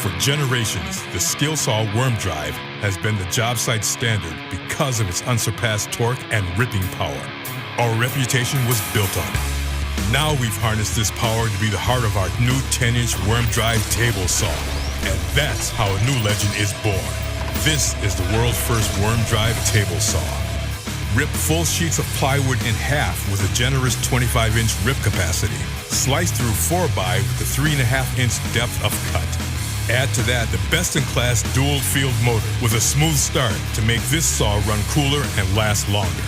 For generations, the Skilsaw Worm Drive has been the job site standard because of its unsurpassed torque and ripping power. Our reputation was built on it. Now we've harnessed this power to be the heart of our new 10-inch Worm Drive table saw. And that's how a new legend is born. This is the world's first Worm Drive table saw. Rip full sheets of plywood in half with a generous 25-inch rip capacity. Slice through 4x with a 3.5-inch depth of cut. Add to that the best-in-class dual-field motor with a smooth start to make this saw run cooler and last longer.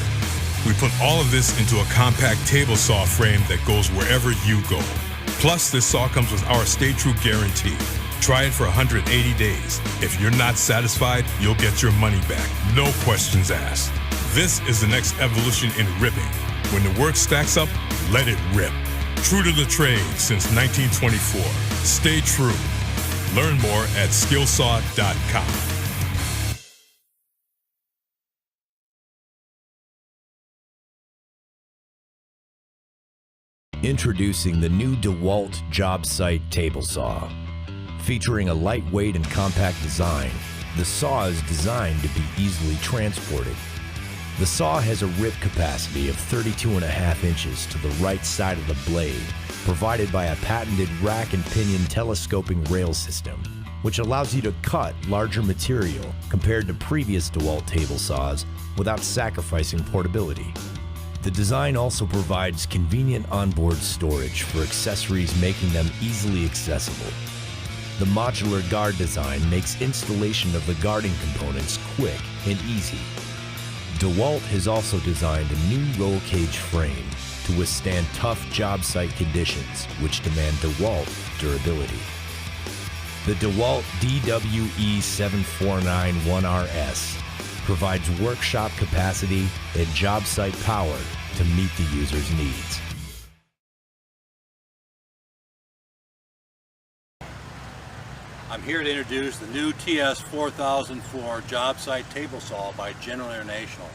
We put all of this into a compact table saw frame that goes wherever you go. Plus, this saw comes with our Stay True guarantee. Try it for 180 days. If you're not satisfied, you'll get your money back. No questions asked. This is the next evolution in ripping. When the work stacks up, let it rip. True to the trade since 1924. Stay true. Learn more at Skilsaw.com. Introducing the new DeWalt Job Site Table Saw. Featuring a lightweight and compact design, the saw is designed to be easily transported. The saw has a rip capacity of 32.5 inches to the right side of the blade, provided by a patented rack and pinion telescoping rail system, which allows you to cut larger material compared to previous DeWalt table saws without sacrificing portability. The design also provides convenient onboard storage for accessories, making them easily accessible. The modular guard design makes installation of the guarding components quick and easy. DeWalt has also designed a new roll cage frame to withstand tough job site conditions, which demand DeWalt durability. The DeWalt DWE7491RS provides workshop capacity and job site power to meet the user's needs. I'm here to introduce the new TS4004 job site table saw by General International.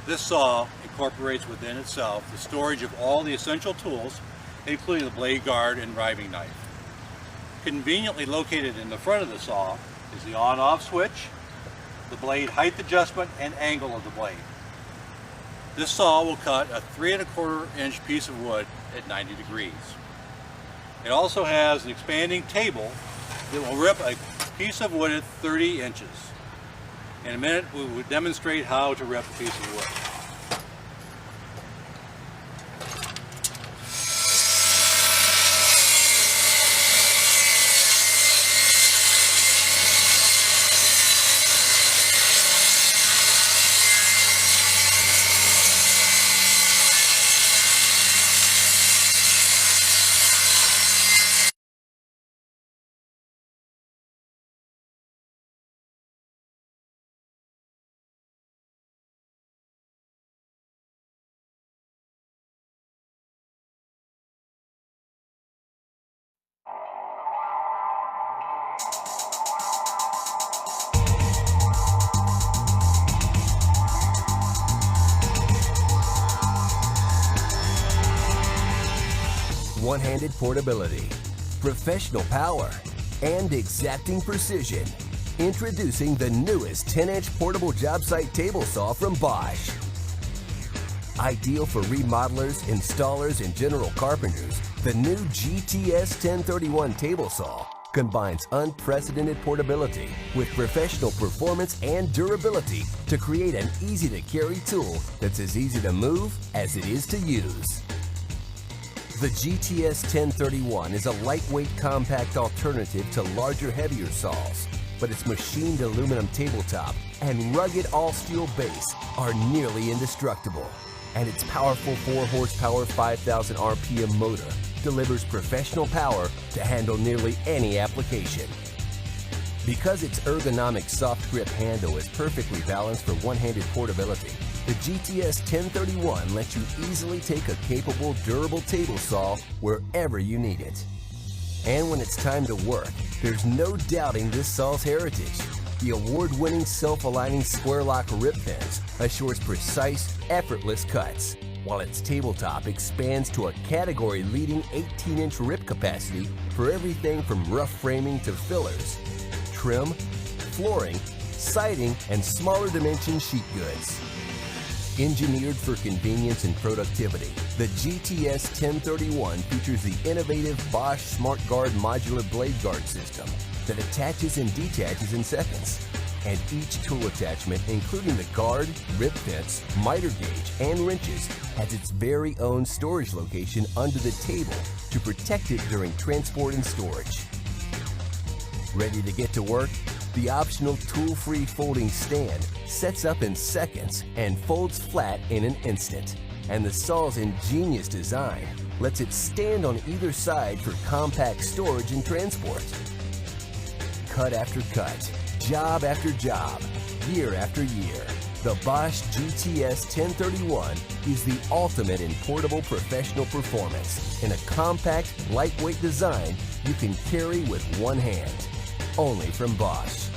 This saw incorporates within itself the storage of all the essential tools, including the blade guard and riving knife. Conveniently located in the front of the saw is the on-off switch, the blade height adjustment and angle of the blade. This saw will cut a 3¼ inch piece of wood at 90 degrees. It also has an expanding table that will rip a piece of wood at 30 inches. In a minute, we will demonstrate how to rip a piece of wood. One-handed portability, professional power, and exacting precision. Introducing the newest 10-inch portable job site table saw from Bosch. Ideal for remodelers, installers, and general carpenters, the new GTS 1031 table saw combines unprecedented portability with professional performance and durability to create an easy-to-carry tool that's as easy to move as it is to use. The GTS 1031 is a lightweight, compact alternative to larger, heavier saws, but its machined aluminum tabletop and rugged all-steel base are nearly indestructible. And its powerful 4-horsepower, 5,000 RPM motor delivers professional power to handle nearly any application. Because its ergonomic soft grip handle is perfectly balanced for one-handed portability, the GTS 1031 lets you easily take a capable, durable table saw wherever you need it. And when it's time to work, there's no doubting this saw's heritage. The award-winning self-aligning square lock rip pins assures precise, effortless cuts. while its tabletop expands to a category-leading 18-inch rip capacity for everything from rough framing to fillers, trim, flooring, siding, and smaller dimension sheet goods. Engineered for convenience and productivity, the GTS 1031 features the innovative Bosch SmartGuard modular blade guard system that attaches and detaches in seconds. And each tool attachment, including the guard, rip fence, miter gauge, and wrenches, has its very own storage location under the table to protect it during transport and storage. Ready to get to work? The optional tool-free folding stand sets up in seconds and folds flat in an instant. And the saw's ingenious design lets it stand on either side for compact storage and transport. Cut after cut, job after job, year after year, the Bosch GTS 1031 is the ultimate in portable professional performance in a compact, lightweight design you can carry with one hand. Only from Bosch.